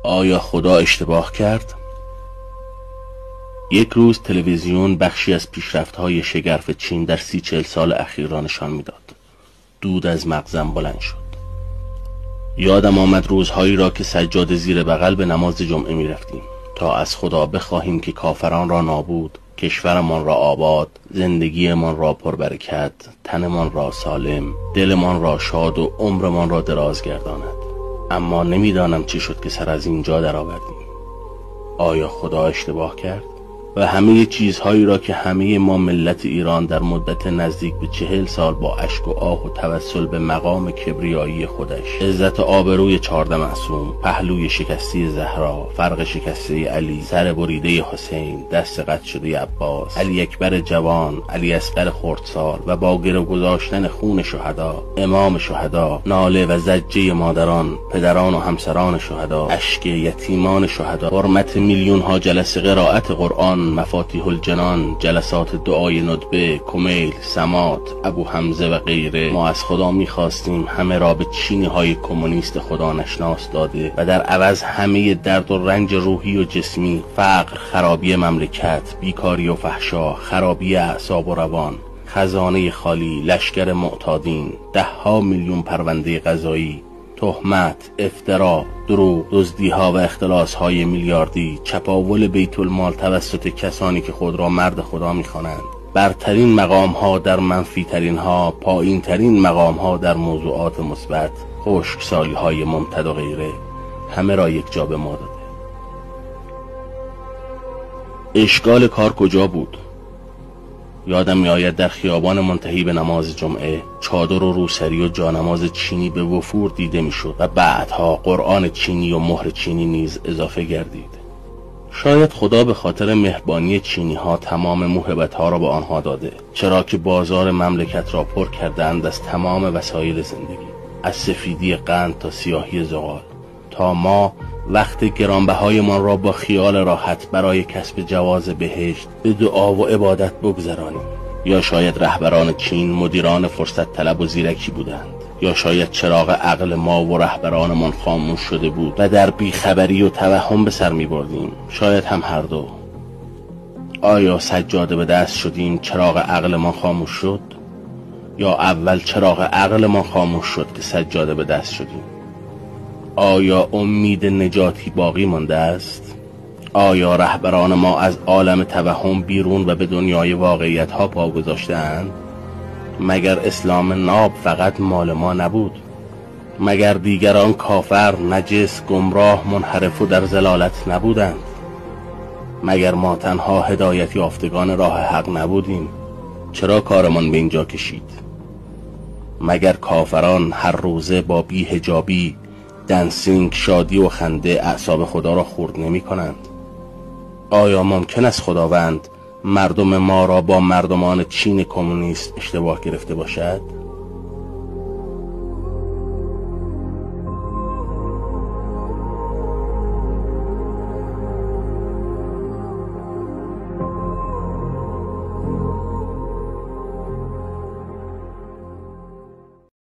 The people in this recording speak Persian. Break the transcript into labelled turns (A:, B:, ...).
A: آیا خدا اشتباه کرد؟ یک روز تلویزیون بخشی از پیشرفت‌های شگرف چین در 30-40 سال اخیر را نشان می‌داد. دود از مغزم بلند شد. یادم آمد روزهایی را که سجاده زیر بغل به نماز جمعه می‌رفتیم تا از خدا بخواهیم که کافران را نابود، کشورمان را آباد، زندگیمان را پربرکت، تنمان را سالم، دلمان را شاد و عمرمان را دراز گرداند. اما نمیدانم چه شد که سر از اینجا درآوردیم. آیا خدا اشتباه کرد؟ و همه چیزهایی را که همه ما ملت ایران در مدت نزدیک به 40 سال با اشک و آه و توسل به مقام کبریایی خودش، عزت و آبروی 14 معصوم، پهلوی شکسته زهرا، فرق شکسته علی، سر بریده حسین، دست قطع شده عباس، علی اکبر جوان، علی اصغر خردسال و با گرو گذاشتن خون شهدا، امام شهدا، ناله و زجه مادران، پدران و همسران شهدا، اشک یتیمان شهدا، حرمت میلیون ها جلسه قرائت قرآن، مفاتیح الجنان، جلسات دعای ندبه، کمیل، سمات، ابو حمزه و غیره. ما از خدا می‌خواستیم همه را به چینی های کمونیست خدا نشناس داده و در عوض همه درد و رنج روحی و جسمی، فقر، خرابی مملکت، بیکاری و فحشا، خرابی اعصاب و روان، خزانه خالی، لشکر معتادین، 10 میلیون پرونده قضایی، تهمت، افترا، دروغ، دزدی‌ها و اختلاس‌های میلیاردی، چپاول بیت المال توسط کسانی که خود را مرد خدا می‌خوانند، برترین مقام‌ها در منفی‌ترین‌ها، پایین‌ترین مقام‌ها در موضوعات مثبت، خشکسالی‌های ممتد و غیره، همه را یک جا به ما داده. اشکال کار کجا بود؟ یادم میآید در خیابان منتهی به نماز جمعه چادر و روسری و جانماز چینی به وفور دیده میشد و بعدها قرآن چینی و مهر چینی نیز اضافه گردید. شاید خدا به خاطر مهربانی چینی ها تمام موهبت ها را به آنها داده، چرا که بازار مملکت را پر کردند از تمام وسایل زندگی، از سفیدی قند تا سیاهی زغال، تا ما وقت گرانبهایمان را با خیال راحت برای کسب جواز بهشت به دعا و عبادت بگذرانیم. یا شاید رهبران چین مدیران فرصت طلب و زیرکی بودند، یا شاید چراغ عقل ما و رهبرانمان خاموش شده بود و در بیخبری و توهم به سر می بردیم. شاید هم هر دو. آیا سجاده به دست شدیم چراغ عقل ما خاموش شد؟ یا اول چراغ عقل ما خاموش شد که سجاده به دست شدیم؟ آیا امید نجاتی باقی مانده است؟ آیا رهبران ما از عالم توهم بیرون و به دنیای واقعیت ها پا گذاشته‌اند؟ مگر اسلام ناب فقط مال ما نبود؟ مگر دیگران کافر، نجس، گمراه، منحرف و در ضلالت نبودند؟ مگر ما تنها هدایت یافتگان راه حق نبودیم؟ چرا کارمان به اینجا کشید؟ مگر کافران هر روزه با بی‌حجابی، دنسینگ، شادی و خنده اعصاب خدا را خورد نمی کنند؟ آیا ممکن است خداوند مردم ما را با مردمان چین کمونیست اشتباه گرفته باشد؟